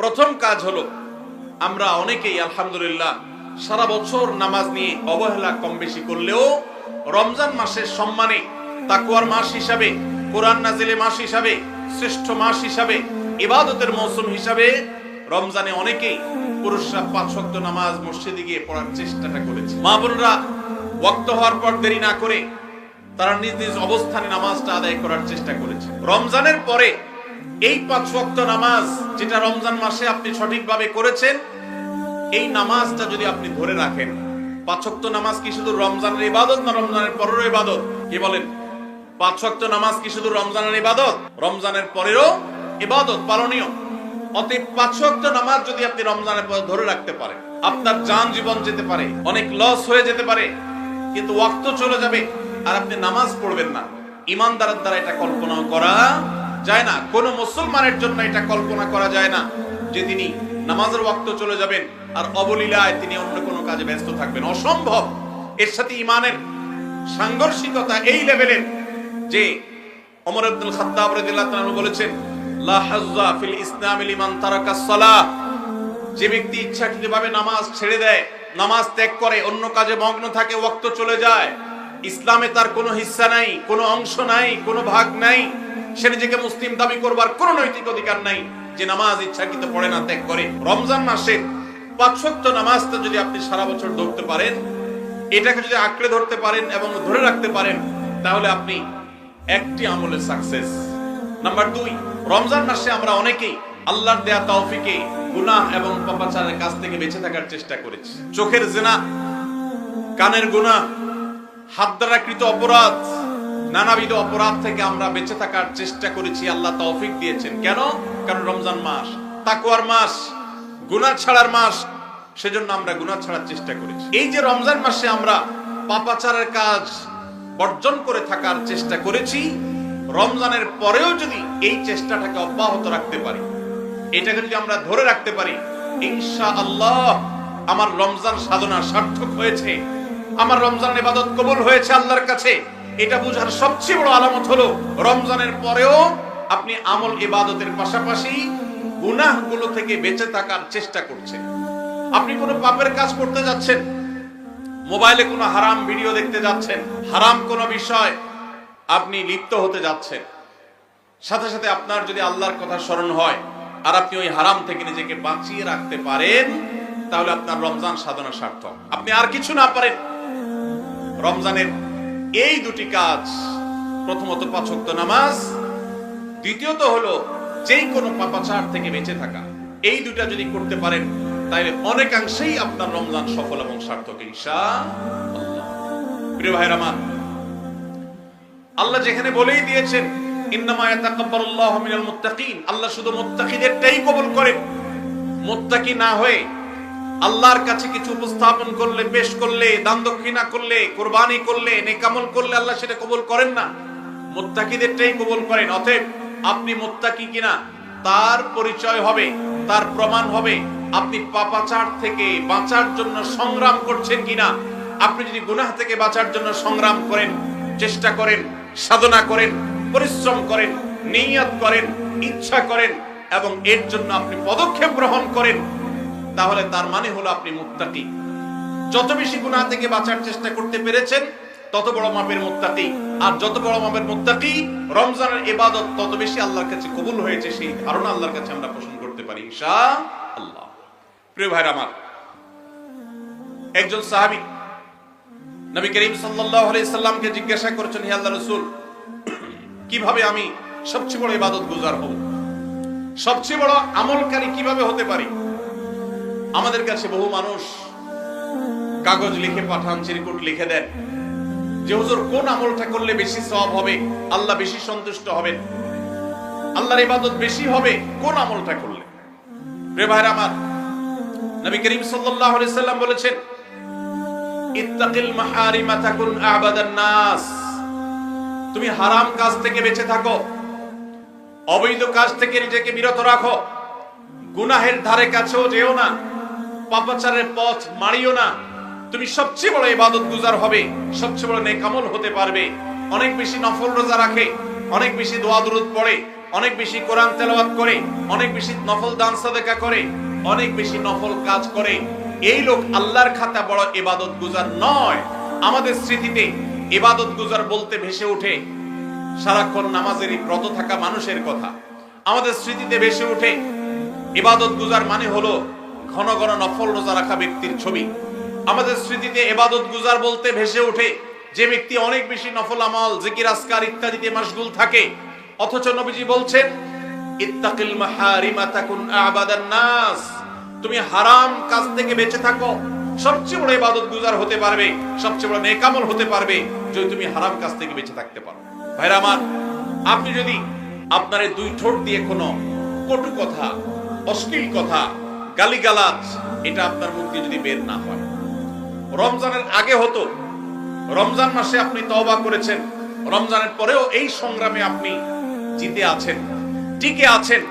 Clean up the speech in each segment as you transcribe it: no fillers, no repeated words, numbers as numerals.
প্রথম কাজ হলো আমরা অনেকেই আলহামদুলিল্লাহ সারা বছর নামাজ নিয়ে অবহেলা কম বেশি করলেও রমজান মাসের সম্মানে তাকওয়ার মাস হিসাবে, কোরআন নাজিলের মাস হিসাবে, শ্রেষ্ঠ মাস হিসাবে, ইবাদতের মৌসুম হিসাবে রমজানে অনেকেই পুরুষরা 5 ওয়াক্ত নামাজ মসজিদে গিয়ে পড়ার চেষ্টাটা করেছে। মা বোনরা ওয়াক্ত হওয়ার পর দেরি না করে তারা নিজ নিজ অবস্থানে নামাজটা আদায় করার চেষ্টা করেছে। রমজানের পরে এই 5 ওয়াক্ত নামাজ যেটা রমজান মাসে আপনি সঠিকভাবে করেছেন, এই নামাজটা যদি আপনি ধরে রাখেন, 5 ওয়াক্ত নামাজ কি শুধু রমজানের ইবাদত না রমজানের পরেরও ইবাদত? কি বলেন? 5 ওয়াক্ত নামাজ কি শুধু রমজানের ইবাদত? রমজানের পরেরও ইবাদত পালনীয়। অতএব 5 ওয়াক্ত নামাজ যদি আপনি রমজানের পরে ধরে রাখতে পারেন, আপনার জান জীবন যেতে পারে, অনেক লস হয়ে যেতে পারে, কিন্তু ওয়াক্ত চলে যাবে আর আপনি নামাজ পড়বেন না। ইমানদারের দ্বারা এটা কল্পনা করা যায় না। কোন মুসলমানের জন্য এটা কল্পনা করা যায় না যে তিনি নামাজের ওয়াক্ত চলে যাবেন আর অবলীলায় তিনি অন্য কোনো কাজে ব্যস্ত থাকবেন। অসম্ভব। এর সাথে ইমানের সাংঘর্ষিকতা এই লেভেলের যে ওমর ইবনুল খাত্তাব রাদিয়াল্লাহু তাআলা বলেছেন, লা হাজ্জা ফিল ইসলাম লিমান তারাকাস সালাহ। যে ব্যক্তি ইচ্ছাকৃতভাবে নামাজ ছেড়ে দেয়, নামাজ ত্যাগ করে, অন্য কাজে মগ্ন থাকে, ওয়াক্ত চলে যায়, ইসলামে তার কোনো হিস্সা নাই, কোনো অংশ নাই, কোনো ভাগ নাই। সে নিজেকে মুসলিম দাবি করবার কোনো নৈতিক অধিকার নাই যে নামাজ ইচ্ছাকৃত পড়ে না, ত্যাগ করে। রমজান মাসে 5 ওয়াক্ত নামাজটা যদি আপনি সারা বছর ধরতে পারেন, এটাকে যদি আঁকড়ে ধরতে পারেন এবং ধরে রাখতে পারেন, তাহলে আপনি একটি আমলে সাকসেস। নাম্বার 2, রমজান মাসে আমরা অনেকেই আল্লাহর দেয়া তৌফিকে গুনাহ এবং পাপাচারের কাছ থেকে বেঁচে থাকার চেষ্টা করেছি। চোখের জিনা, কানের গুনাহ, হাত দ্বারা কৃত অপরাধ, নানাবিধ অপরাধ থেকে আমরা বেঁচে থাকার চেষ্টা করেছি। আল্লাহ তৌফিক দিয়েছেন। কেন? কারণ রমজান মাস তাকওয়ার মাস, গুনাহ ছাড়ার মাস, সেজন্য আমরা গুনাহ ছাড়ার চেষ্টা করেছি। এই যে রমজান মাসে আমরা পাপাচারের কাজ বর্জন করে থাকার চেষ্টা করেছি, রমজানের পরেও যদি এই চেষ্টাটাকে অব্যাহত রাখতে পারি, এটাকে যদি আমরা ধরে রাখতে পারি, ইনশাআল্লাহ আমার রমজান সাধনা সার্থক হয়েছে, আমার রমজান ইবাদত কবুল হয়েছে আল্লাহর কাছে। এটা বোঝার সবচেয়ে বড় আলামত হলো রমজানের পরেও আপনি আমল ইবাদতের পাশাপাশি গুনাহগুলো থেকে বেঁচে থাকার চেষ্টা করছেন। আপনি কোনো পাপের কাজ করতে যাচ্ছেন, মোবাইলে কোনো হারাম ভিডিও দেখতে যাচ্ছেন, হারাম কোনো বিষয় আপনি লিপ্ত হতে যাচ্ছেন, সাথে সাথে আপনার যদি আল্লাহর কথা স্মরণ হয় আর আপনি ওই হারাম থেকে নিজেকে বাঁচিয়ে রাখতে পারেন, তাহলে আপনার রমজান সাধনা সার্থক। আপনি আর কিছু না পারেন, রমজানের এই দুটি কাজ, প্রথমত 5 ওয়াক্ত নামাজ, দ্বিতীয়ত হলো যেই কোনো পাপাচার থেকে বেঁচে থাকা, এই দুটা যদি করতে পারেন তাহলে অনেকাংশেই আপনার রমজান সফল এবং সার্থক ইনশাআল্লাহ। প্রিয় ভাইরা আমার, আল্লাহ যেখানে বলেই দিয়েছেন ইন্নামা ইয়াতাকাব্বালুল্লাহু মিনাল মুত্তাকিন, আল্লাহ শুধু মুত্তাকিদেরটাই কবুল করেন। মুত্তাকি না হয়ে আল্লাহর কাছে কিছু উপস্থাপন করলে, পেশ করলে, দান দক্ষিণা করলে, কুরবানি করলে, নেক আমল করলে আল্লাহ সেটা কবুল করেন না। মুত্তাকিদেরটাই কবুল করেন। অতএব আপনি মুত্তাকি কিনা তার পরিচয় হবে, তার প্রমাণ হবে আপনি পাপাচার থেকে বাঁচার জন্য সংগ্রাম করছেন কিনা। আপনি যদি গুনাহ থেকে বাঁচার জন্য সংগ্রাম করেন, চেষ্টা করেন, সাধনা করেন, পরিশ্রম করেন, নিয়ত করেন, ইচ্ছা করেন এবং এর জন্য আপনি পদক্ষেপ গ্রহণ করেন, তাহলে তার মানে হলো আপনি মুত্তাকি। যত বেশি গুনাহ থেকে বাঁচার চেষ্টা করতে পেরেছেন তত বড় মাপের মুত্তাকি। আর যত বড় মাপের মুত্তাকি, রমজানের ইবাদত তত বেশি আল্লাহর কাছে কবুল হয়েছে, সেই ধারণা আল্লাহর কাছে আমরা পোষণ করতে পারি ইনশাআল্লাহ। প্রিয় ভাইরা আমার, একজন সাহাবী নবী করিম সাল্লাল্লাহু আলাইহি সাল্লামকে জিজ্ঞাসা করেছেন, হে আল্লাহর রাসূল, কিভাবে আমি সবচেয়ে বড় ইবাদত গুজার হব, সবচেয়ে বড় আমলকারী কিভাবে হতে পারি? আমাদের কাছে বহু মানুষ কাগজ লিখে পাঠান, চিরকুট লিখে দেন, যে হুজুর কোন আমলটা করলে বেশি সওয়াব হবে, আল্লাহ বেশি সন্তুষ্ট হবেন, আল্লাহর ইবাদত বেশি হবে কোন আমলটা করলে। প্রিয় ভাইরা আমার, নবী করিম সাল্লাল্লাহু আলাইহি সাল্লাম বলেছেন, ইত্তাকিল মাহারিমা তাকুন আবাদান নাস। তুমি হারাম কাজ থেকে বেঁচে থাকো, অবৈধ কাজ থেকে নিজেকে বিরত রাখো, গুনাহের ধারে কাছেও যেও না, পাপাচারের পথ মারিও না। তুমি সবচেয়ে বড় ইবাদত গুজার হবে, সবচেয়ে বড় নেক আমল হতে পারবে। অনেক বেশি নফল রোজা রাখে, অনেক বেশি দোয়া দুরূদ পড়ে, অনেক বেশি কোরআন তেলাওয়াত করে, অনেক বেশি নফল দান সাদাকা করে, অনেক বেশি নফল কাজ করে, এই লোক আল্লাহর খাতা বড় ইবাদত গুজার নয়। আমাদের স্মৃতিতে ইবাদত গুজার বলতে ভেসে ওঠে সারাক্ষণ নামাজেরই ব্রত থাকা মানুষের কথা। আমাদের স্মৃতিতে ভেসে ওঠে ইবাদত গুজার মানে হলো ঘন ঘন নফল রোজা রাখা ব্যক্তির ছবি। আমাদের স্মৃতিতে ইবাদত গুজার বলতে ভেসে ওঠে যে ব্যক্তি অনেক বেশি নফল আমল, জিকির, আজকার ইত্যাদিতে মাশগুল থাকে। অথচ নবীজি বলছেন, ইত্তাকিল মাহারিমা তাকুন আবাদান নাস। তুমি হারাম কাজ থেকে বেঁচে থাকো, সবচেয়ে বড় ইবাদত গুজার হতে পারবে, সবচেয়ে বড় নেক আমল হতে পারবে যদি তুমি হারাম কাজ থেকে বেঁচে থাকতে পারো। ভাইরা আমার, আপনি যদি আপনার দুই ঠোঁট দিয়ে কোনো কটু কথা, অশ্লীল কথা, গালিগালাজ এটা আপনার মুখ দিয়ে যদি বের না হয়, রমজানের আগে হতো, রমজান মাসে আপনি তওবা করেছেন, রমজানের পরেও এই সংগ্রামে আপনি জিতে আছেন, টিকে আছেন,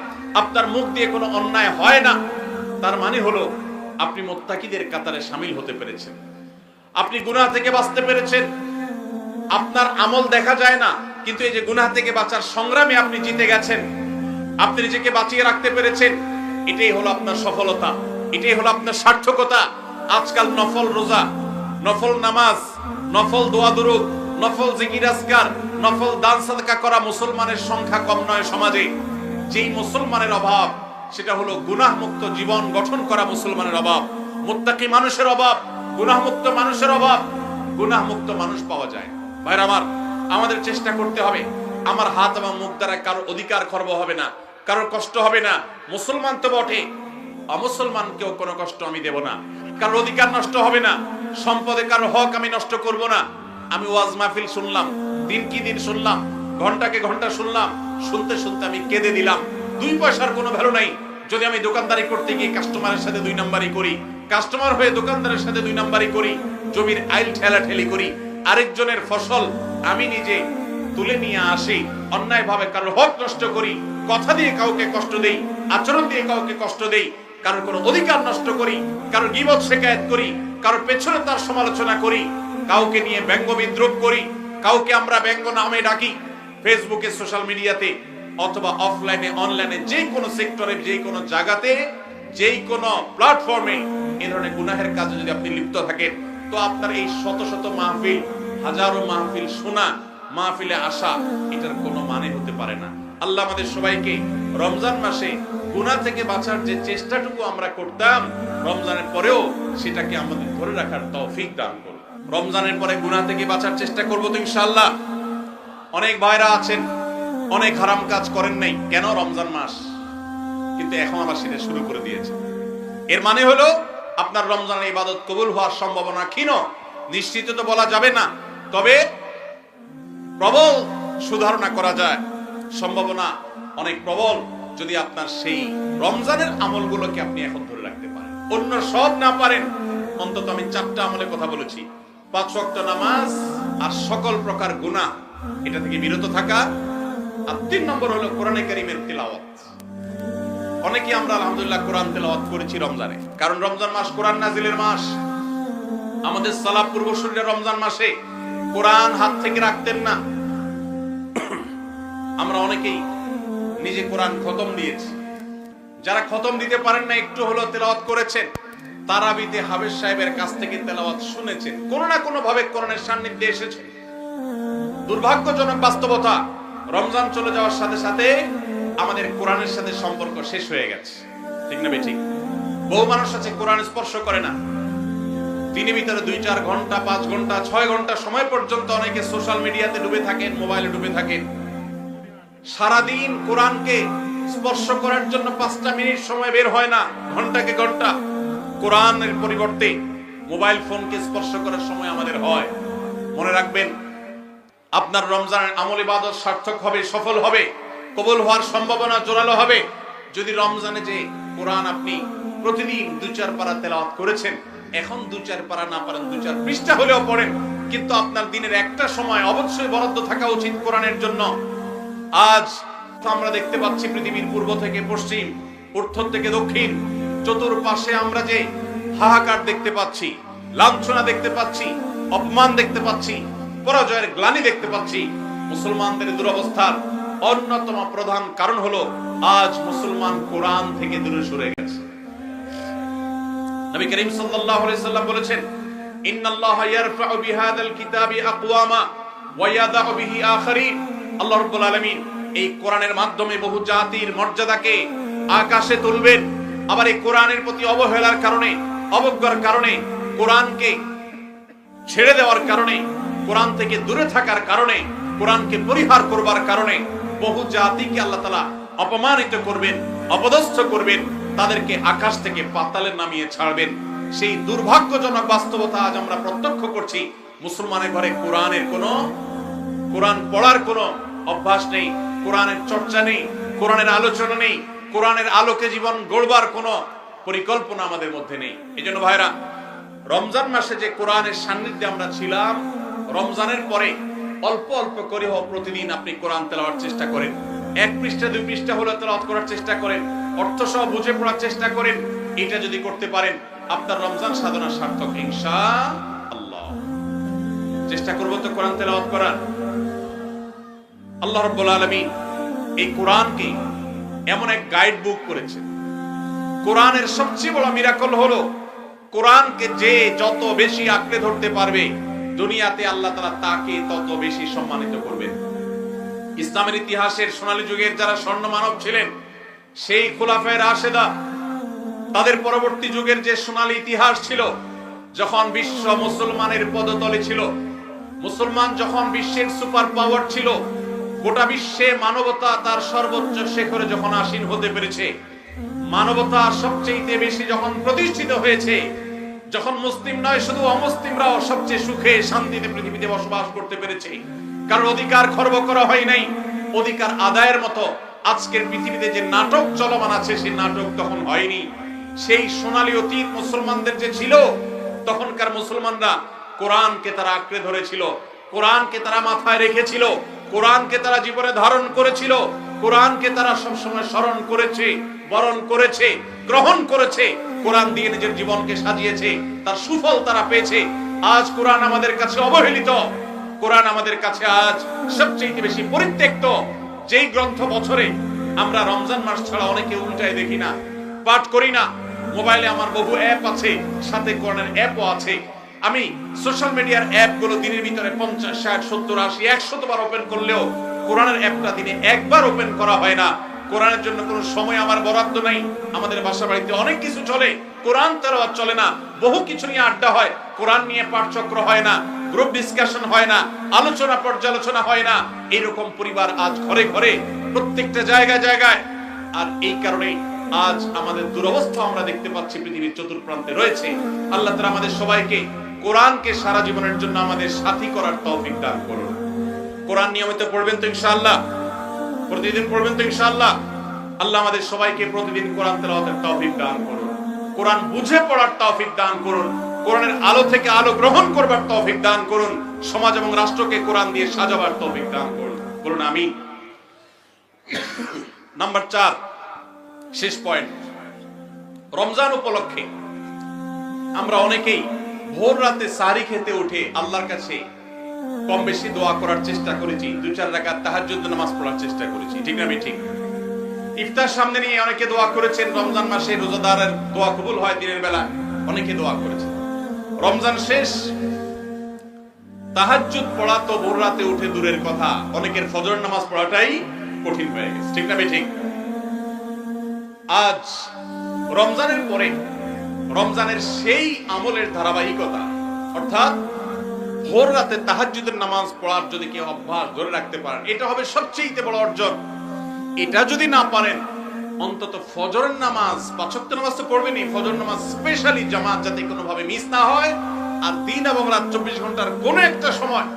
আপনার মুখ দিয়ে কোনো অন্যায় হয় না, তার মানে হলো আপনি মুত্তাকিদের কাতারে শামিল হতে পেরেছেন, আপনি গুনাহ থেকে বাঁচতে পেরেছেন। আপনার আমল দেখা যায় না, কিন্তু এই যে গুনাহ থেকে বাঁচার সংগ্রামে আপনি জিতে গেছেন, আপনি নিজেকে বাঁচিয়ে রাখতে পেরেছেন, এটাই হলো আপনার সফলতা, এটাই হলো আপনার সার্থকতা। আজকাল নফল রোজা, নফল নামাজ, নফল দোয়া দুরূদ, নফল জিকির আজকার, নফল দান সাদকা করা মুসলমানের সংখ্যা কম নয় সমাজে। যেই মুসলমানের অভাব সেটা হলো গুনাহ মুক্ত জীবন গঠন করা মুসলমানের অভাব, মুত্তাকি মানুষের অভাব, গুনাহ মুক্ত মানুষের অভাব। গুনাহ মুক্ত মানুষ পাওয়া যায়। ভাইরা আমার, আমাদের চেষ্টা করতে হবে আমার হাত এবং মুখ দ্বারা কারোর অধিকার খর্ব হবে না, কারোর কষ্ট হবে না। মুসলমান তো বটে, অমুসলমানকেও কোনো কষ্ট আমি দেব না, কারোর অধিকার নষ্ট হবে না, সম্পদে কারোর হক আমি নষ্ট করব না। আমি ওয়াজ মাহফিল শুনলাম, দিন কি দিন শুনলাম, ঘন্টাকে ঘন্টা শুনলাম, শুনতে শুনতে আমি কেঁদে দিলাম। 2 পয়সার কোনো ভ্যালু নাই যদি আমি দোকানদারি করতে গিয়ে কাস্টমারের সাথে 2 নাম্বারি করি, কাস্টমার হয়ে দোকানদারের সাথে 2 নাম্বারি করি, জমির আইল ঠেলাঠেলি করি, আরেকজনের ফসল আমি নিজে তুলে নিয়ে আসি, অন্যায় ভাবে কারোর হক নষ্ট করি, কথা দিয়ে কাউকে কষ্ট দেই, আচরণ দিয়ে কাউকে কষ্ট দেই, কারোর কোনো অধিকার নষ্ট করি, কারোর গীবত শিকায়েত করি, কারোর পেছনে তার সমালোচনা করি, কাউকে নিয়ে ব্যঙ্গ বিদ্রুপ করি, কাউকে আমরা ব্যঙ্গ নামে ডাকি, ফেসবুকে, সোশ্যাল মিডিয়াতে অথবা অফলাইনে, অনলাইনে, যে কোনো সেক্টরে, যে কোনো জায়গাতে, যেই কোনো প্ল্যাটফর্মে এই ধরনের গুনাহের কাজে যদি আপনি লিপ্ত থাকেন, তো আপনার এই শত শত মাহফিল, হাজারো মাহফিল শোনা, মাহফিলে আসা, এটার কোনো মানে হতে পারে না। আল্লাহ আমাদের সবাইকে রমজান মাসে গুনাহ থেকে বাঁচার যে চেষ্টাটুকু আমরা করতাম, রমজানের পরেও সেটাকে আমাদের ধরে রাখার তৌফিক দান করুন। রমজানের পরে গুনাহ থেকে বাঁচার চেষ্টা করব তো ইনশাআল্লাহ। অনেক ভাইরা আছেন অনেক হারাম কাজ করেন নাই, কেন? রমজান মাস, কিন্তু এখন আবার সেটা শুরু করে দিয়েছে। এর মানে হলো আপনার রমজানের ইবাদত কবুল হওয়ার সম্ভাবনা ক্ষীণ, নিশ্চিত তো বলা যাবে না, তবে প্রবল সুধারণা করা যায়, সম্ভাবনা অনেক প্রবল যদি আপনার সেই রমজানের আমলগুলোকে আপনি এখন ধরে রাখতে পারেন। অন্য সব না পারেন, অন্তত আমি 4টা আমলের কথা বলেছি, 5 ওয়াক্ত নামাজ আর সকল প্রকার গুনাহ এটা থেকে বিরত থাকা, আর 3 নম্বর হলো কোরআনে কারীমের তিলাওয়াত। অনেকে আমরা আলহামদুলিল্লাহ কোরআন তেলাওয়াত করেছি রমজানে, কারণ রমজান মাস কোরআন নাজিলের মাস। আমাদের সালাফ পূর্বসূরীরা রমজান মাসে কোরআন হাত থেকে রাখতেন না। আমরা অনেকেই নিজে কোরআন খতম দিয়েছি, যারা খতম দিতে পারেন না, একটু হলো তেলাওয়াত করেছেন, তারাবিতে হাফেজ সাহেবের কাছ থেকে তেলাওয়াত শুনেছেন, কোনো না কোনো ভাবে কোরআনের সান্নিধ্যে এসেছে। দুর্ভাগ্যজনক বাস্তবতা, রমজান চলে যাওয়ার সাথে সাথে আমাদের কোরআনের সাথে সম্পর্ক শেষ হয়ে গেছে, ঠিক না বেঠিক? বহু মানুষ আছে কোরআন স্পর্শ করে না, দিনের ভিতরে 2-4 ঘন্টা, 5 ঘন্টা, 6 ঘন্টা সময় পর্যন্ত অনেকে সোশ্যাল মিডিয়াতে ডুবে থাকেন, মোবাইলে ডুবে থাকেন। সারাদিন কোরআনকে স্পর্শ করার জন্য 5টা মিনিট সময় বের হয় না, ঘন্টাকে ঘন্টা কোরআনের পরিবর্তে মোবাইল ফোনকে স্পর্শ করার সময় আমাদের হয়। মনে রাখবেন, আপনার রমজানের আমল ইবাদত সার্থক হবে, সফল হবে, কবুল হওয়ার সম্ভাবনা জোরালো হবে যদি রমজানে যে কোরআন আপনি প্রতিদিন 2-4 পারা তেলাওয়াত করেছেন, এখন 2-4 পারা না পারেন 2-4 পৃষ্ঠা হলেও পড়েন, কিন্তু আপনার দিনের একটা সময় অবশ্যই বরাদ্দ থাকা উচিত কোরআনের জন্য। আজ আমরা দেখতে পাচ্ছি পৃথিবীর পূর্ব থেকে পশ্চিম, উত্তর থেকে দক্ষিণ, চতুর্পাশে আমরা যে হাহাকার দেখতে পাচ্ছি, লাঞ্ছনা দেখতে পাচ্ছি, অপমান দেখতে পাচ্ছি, পরাজয়ের গ্লানি দেখতে পাচ্ছি। মুসলমানদের দুরবস্থার অন্যতম প্রধান কারণ হলো আজ মুসলমান কোরআন থেকে দূরে সরে গেছে। নবী করিম সাল্লাল্লাহু আলাইহি সাল্লাম বলেছেন, ইন্নাল্লাহা ইয়ারফাউ বিহাদাল কিতাবি আকওয়ামা ওয়া ইয়াদাউ বিহি আখারিন। আল্লাহ রাব্বুল আলামিন এই কোরআনের মাধ্যমে বহু জাতির মর্যাদাকে আকাশে তুলবেন। আবার এই কোরআনের প্রতি অবহেলার কারণে, অবজ্ঞার কারণে, কোরআনকে ছেড়ে দেওয়ার কারণে, কোরআন থেকে দূরে থাকার কারণে, কোরআনকে পরিহার করবার কারণে বহু জাতিকে আল্লাহ তাআলা অপমানিত করবেন, অপদস্থ করবেন, তাদেরকে আকাশ থেকে পাতালে নামিয়ে ছাড়বেন। সেই দুর্ভাগ্যজনক বাস্তবতা আজ আমরা প্রত্যক্ষ করছি। মুসলমানের ঘরে কোরআন পড়ার কোনো অভ্যাস নেই, কোরআনের চর্চা নেই, কোরআনের আলোচনা নেই, কোরআনের আলোকে জীবন গড়বার কোনো পরিকল্পনা আমাদের মধ্যে নেই। এজন্য ভাইরা, রমজান মাসে যে কোরআনের সান্নিধ্যে আমরা ছিলাম, রমজানের পরে অল্প অল্প করে হোক প্রতিদিন আপনি কোরআন তেলাওয়ার চেষ্টা করেন। 1 পৃষ্ঠা 2 পৃষ্ঠা হলে তেলাওয়াত করার চেষ্টা করেন, অর্থ সহ বুঝে পড়ার চেষ্টা করেন। এটা যদি করতে পারেন আপনার রমজান সাধনা সার্থক ইনশাআল্লাহ। চেষ্টা করব তো কোরআন তেলাওয়াত করার। আল্লাহ রাব্বুল আলামিন এই কোরআনকে এমন এক গাইড বুক করেছেন। কোরআনের সবচেয়ে বড় মিরাকল হলো কোরআনকে যে যত বেশি আঁকড়ে ধরতে পারবে, দুনিয়াতে আল্লাহ তাআলা তাকে তত বেশি সম্মানিত করবেন। ইসলামের ইতিহাসের সোনালী যুগের যারা স্বর্ণ মানব ছিলেন, সেই খুলাফায়ে রাশেদা, তাদের পরবর্তী যুগের যে সোনালী ইতিহাস ছিল, যখন বিশ্ব মুসলমানের পদতলে ছিল, মুসলমান যখন বিশ্বের সুপার পাওয়ার ছিল, গোটা বিশ্বে মানবতা তার সর্বোচ্চ শিখরে যখন আসীন হতে পেরেছে, মানবতা সবচেয়ে বেশি যখন প্রতিষ্ঠিত হয়েছে, যখন মুসলিম নয় শুধু অমুসলিমরাও সবচেয়ে সুখে শান্তিতে পৃথিবীতে বসবাস করতে পেরেছে, কারণ অধিকার খর্ব করা হয় নাই, অধিকার আদায়ের মতো আজকের পৃথিবীতে যে নাটক চলমান আছে সেই নাটক তখন হয়নি। সেই সোনালী অতীত মুসলমানদের যে ছিল, তখনকার মুসলমানরা কোরআনকে তারা আঁকড়ে ধরেছিল, কোরআনকে তারা মাথায় রেখেছিল, কোরআনকে তারা জীবনে ধারণ করেছিল, কোরআনকে তারা সবসময় স্মরণ করেছে, বরণ করেছে, গ্রহণ করেছে, কোরআন দিয়ে নিজের জীবনকে সাজিয়েছে, তার সুফল তারা পেয়েছে। আজ কোরআন আমাদের কাছে অবহেলিত, কোরআন আমাদের কাছে আজ সবচেয়ে বেশি পরিত্যক্ত। যেই গ্রন্থ বছরে আমরা রমজান মাস ছাড়া অনেকে উল্টায় দেখি না, পাঠ করি না। মোবাইলে আমার বহু অ্যাপ আছে, সাথে কোরআনের অ্যাপও আছে। আমি সোশ্যাল মিডিয়ার অ্যাপগুলো দিনের ভিতরে 50, 60, 70, 80, 100 বার ওপেন করলেও কোরআনের অ্যাপটা দিনে একবার ওপেন করা হয় না। কোরআনের জন্য কোনো সময় আমার বরাদ্দ নাই। আমাদের বাসা বাড়িতে অনেক কিছু চলে, কোরআন তেলাওয়াত চলে না। বহু কিছু নিয়ে আড্ডা হয়, কোরআন নিয়ে পাঠচক্র হয় না, গ্রুপ ডিসকাশন হয় না, আলোচনা পর্যালোচনা হয় না। এরকম পরিবার আজ ঘরে ঘরে, প্রত্যেকটা জায়গায় জায়গায়। আর এই কারণে আজ আমাদের দুরবস্থা আমরা দেখতে পাচ্ছি পৃথিবীর চতুর্প্রান্তে রয়েছে। আল্লাহ তাআলা আমাদের সবাইকে কোরআনকে সারা জীবনের জন্য আমাদের সাথী করার তৌফিক দান করুন। কোরআন নিয়মিত পড়বেন তো ইনশাআল্লাহ, প্রতিদিন পড়বেন তো ইনশাআল্লাহ। আল্লাহ আমাদের সবাইকে প্রতিদিন কোরআন তেলাওয়াতের তৌফিক দান করুন, কোরআন বুঝে পড়ার তৌফিক দান করুন, কোরআনের আলো থেকে আলো গ্রহণ করবার তৌফিক দান করুন, সমাজ এবং রাষ্ট্রকে কোরআন দিয়ে সাজাবার তৌফিক দান করুন। বলুন আমিন। নাম্বার 4, শেষ পয়েন্ট। রমজান উপলক্ষে আমরা অনেকেই ভোর রাতে সাহরি খেতে উঠে আল্লাহর কাছে কম বেশি দোয়া করার চেষ্টা করেছি, 2-4 রাকাত তাহাজ্জুদ নামাজ পড়ার চেষ্টা করেছি, ঠিক না ঠিক? ইফতার সামনে নিয়ে অনেকে দোয়া করেছেন। রমজান মাসে রোজাদারের দোয়া কবুল হয় দিনের বেলা, অনেকে দোয়া করেছেন। রমজান শেষ, তাহাজ্জুদ পড়া তো ভোর রাতে উঠে দূরের কথা, অনেকের ফজর নামাজ পড়াটাই কঠিন হয়ে গেছে, ঠিক না ঠিক? আজ রমজানের পরে রমজানের সেই আমলের ধারাবাহিকতা, অর্থাৎ ভোর রাতে তাহাজ্জুদের নামাজ পড়ার যদি কেউ অভ্যাস ধরে রাখতে পারেন, এটা হবে সবচেয়ে বড় অর্জন। এটা যদি না পারেন, অন্তত ফজরের নামাজ, 5 ওয়াক্ত নামাজ তো পড়বেনই, ফজর নামাজ স্পেশালি জামাত যাতে কোনোভাবে মিস না হয়, আর দিন এবং রাত 24 ঘন্টার কোন একটা সময়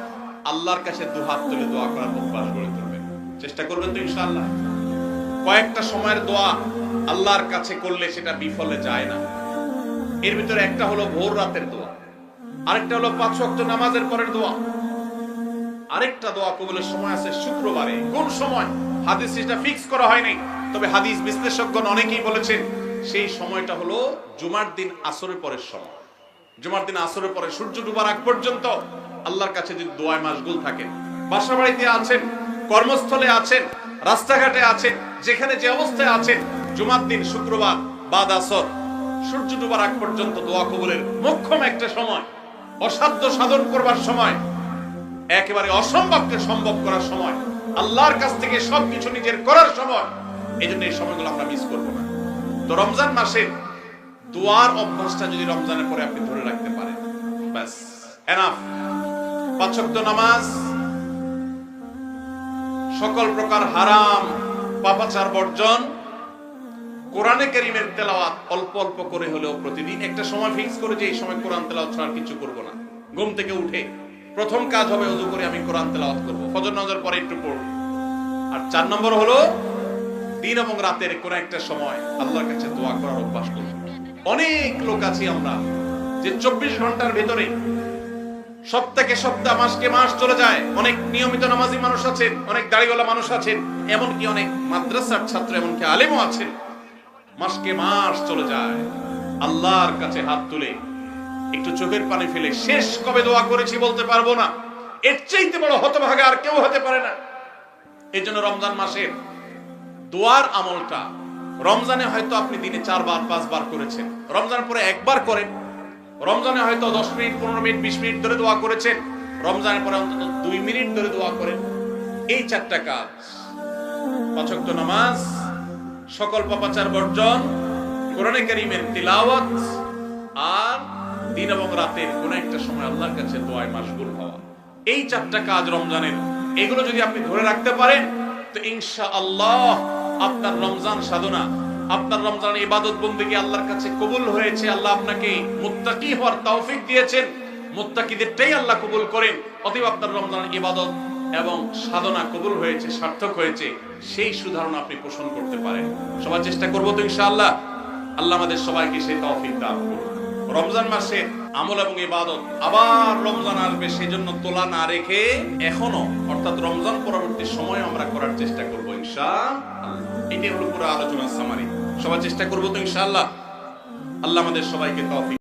আল্লাহর কাছে দুহাত তুলে দোয়া করার অভ্যাস গড়ে তুলবেন। চেষ্টা করবেন তো ইনশাআল্লাহ। কয়েকটা সময়ের দোয়া আল্লাহর কাছে করলে সেটা বিফলে যায় না। এর ভিতরে একটা হলো ভোর রাতের দোয়া, আরেকটা হলো 5 ওয়াক্ত নামাজের পরের দোয়া, আরেকটা দোয়া কবুলের সময় আছে শুক্রবারে। কোন সময় হাদিস এটা ফিক্স করা হয়নি, তবে হাদিস বিশ্লেষকগণ অনেকেই বলেছেন সেই সময়টা হলো জুমার দিন আসরের পরের সময়। জুমার দিন আসরের পরে সূর্য ডুবার আগ পর্যন্ত আল্লাহর কাছে যদি দোয়ায় মাশগুল থাকেন, বাসা বাড়িতে আছেন, কর্মস্থলে আছেন, রাস্তাঘাটে আছেন, যেখানে যে অবস্থায় আছেন, জুমার দিন শুক্রবার বাদ আসর সূর্য ডুবার আগ পর্যন্ত দোয়া কবুলের মোক্ষম একটা সময়, অসাধ্য সাধন করবার সময়, একেবারে অসম্ভবকে সম্ভব করার সময়, আল্লাহর কাছ থেকে সবকিছু নিজের করার সময়। এই জন্য এই সময়গুলো আমরা মিস করবো না। তো রমজান মাসের দোয়ার অভ্যাসটা যদি রমজানের পরে আপনি ধরে রাখতে পারেন, ব্যাস এনাফ। 5 ওয়াক্ত নামাজ, সকল প্রকার হারাম পাপাচার বর্জন, কোরআনে কারীমের তেলাওয়াত অল্প অল্প করে হলেও প্রতিদিন একটা সময় ফিক্স করে যে এই সময় কোরআন তেলাওয়াত ছাড়া কিছু করব না। ঘুম থেকে উঠে প্রথম কাজ হবে ওযু করে আমি কোরআন তেলাওয়াত করব, ফজর নামাজের পরে একটু পড়ব। আর 4 নম্বর হলো দিন এবং রাতের কোন একটা সময় আল্লাহর কাছে দোয়া করার অভ্যাস করব। অনেক লোক আছি আমরা যে 24 ঘন্টার ভিতরে সপ্তাহে সপ্তাহ, মাসকে মাস চলে যায়। অনেক নিয়মিত নামাজি মানুষ আছেন, অনেক দাড়িওয়ালা মানুষ আছেন, এমনকি অনেক মাদ্রাসার ছাত্র, এমনকি আলেমও আছেন। মাসকে মাস চলে যায়, আল্লাহর কাছে হাত তুলে একটু চোখের পানি ফেলে শেষ কবে দোয়া করেছি বলতে পারবো না। এর চাইতে বড় হতভাগা আর কেউ হতে পারে না। এই জন্য রমজান মাসের দোয়ার আমলটা, রমজানে হয়তো আপনি দিনে 4 বার 5 বার করেছেন, রমজানের পরে একবার করেন। রমজানে হয়তো 10 মিনিট 15 মিনিট 20 মিনিট ধরে দোয়া করেছেন, রমজানের পরে অন্তত 2 মিনিট ধরে দোয়া করেন। এই 4টা কাজ, 5 ওয়াক্ত নামাজ, সকল পাপাচার বর্জন, কোরআনে কারীমের তিলাওয়াত, আর দিন এবং রাতের কোন একটা সময় আল্লাহর কাছে দোয়ায় মাশগুল হওয়া, এই 4টা কাজ রমজানের, এগুলো যদি আপনি ধরে রাখতে পারেন তো ইনশাআল্লাহ আপনার রমজান সাধনা, আপনার রমজানের ইবাদত বন্দেগী আল্লাহর কাছে কবুল হয়েছে। আল্লাহ আপনাকে মুত্তাকি হওয়ার তৌফিক দিয়েছেন, মুত্তাকিদেরটাই আল্লাহ কবুল করেন। অতএব আপনার রমজানের ইবাদত এবং সাধনা কবুল হয়েছে, সার্থক হয়েছে, সেই সুধারণা আপনি পোষণ করতে পারেন। সবাই চেষ্টা করবো তো ইনশাআল্লাহ। আল্লাহ আমাদের সবাইকে সেই তৌফিক দান করুন। রমজান মাসে আমল এবং ইবাদত, আবার রমজান আসবে, সেজন্য তোলা না রেখে এখনো, অর্থাৎ রমজান পরবর্তী সময় আমরা করার চেষ্টা করবো ইনশাআল্লাহ। এটাই হলো পুরো আলোচনার সামারি। সবাই চেষ্টা করবো তো ইনশাআল্লাহ। আল্লাহ আমাদের সবাইকে তৌফিক